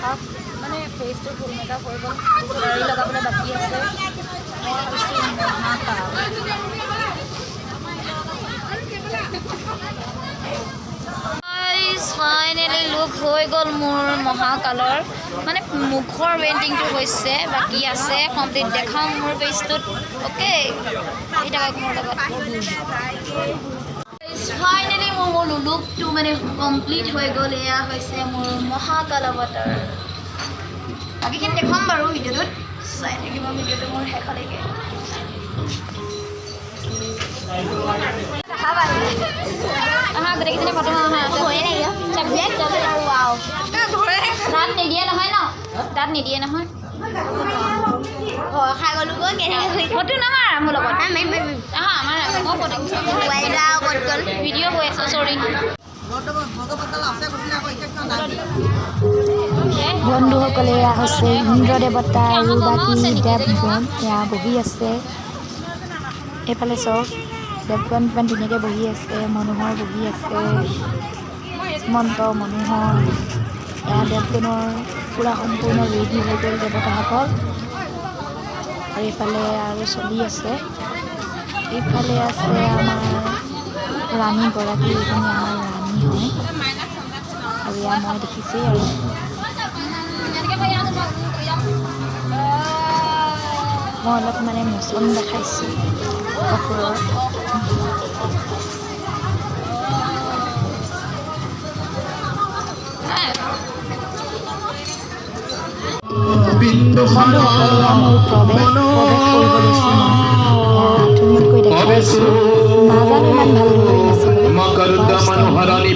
half মানে ফেচটো ফুল makeup হৈ গ'ল দাড়ি লগাবলৈ বাকী আছে মই হৈছোঁ মহাকাল ফাইনেলি লুক হৈ গ'ল মোৰ মহাকালৰ মানে মুখৰ পেইণ্টিংটো হৈছে বাকী আছে কমপ্লিট দেখাম মোৰ পেজটোত অ'কে এটা মোৰ লগত ফাইনেলি মোৰ লুকটো মানে কমপ্লিট হৈ গ'ল এয়া হৈছে মোৰ মহাকাল অৱতাৰ বাকীখিনি দেখাম বাৰু ভিডিঅ'টোত চাই থাকিব ভিডিঅ'টো মোৰ শেষলৈকে গোটেইকেইজনী ফটো তাত নিদিয়ে নহয় ন তাত নিদিয়ে নহয় ফটো নামাৰা মোৰ লগত আমাৰ মই ফটো ভিডিঅ' হৈ আছে চৰি বন্ধুসকলে এয়া হৈছে ইন্দ্ৰ দেৱতা আৰু বাকী দেৱগণ এয়া বহি আছে এইফালে চব দেৱগণ ইমান ধুনীয়াকৈ বহি আছে মনোহৰ বহি আছে শ্ৰীমন্ত মনোহৰ এয়া দেৱগণৰ পূৰা সম্পূৰ্ণ ৰেডি হৈ গ'ল দেৱতাসকল আৰু এইফালে আৰু চলি আছে এইফালে আছে আমাৰ ৰাণীগৰাকী এইজনী আমাৰ ৰাণী হয় আৰু এয়া মই দেখিছেই আৰু মই অলপ মানে মোচন দেখাইছোঁ কাপোৰৰ বন্ধুসকলে মোৰ প্ৰৱেশ কৰিব লৈছোঁ মই ধুনীয়াকৈ দেখাইছোঁ নাজানো ইমান ভালদৰে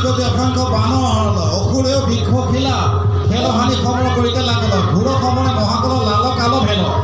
প্ৰতি অসংখ্য বানৰ অসুৰেও বৃক্ষ খিলা খেল হানি খবৰ কৰিতে লাগল ঘূৰ সময় মহাকল লাল কাল ভেল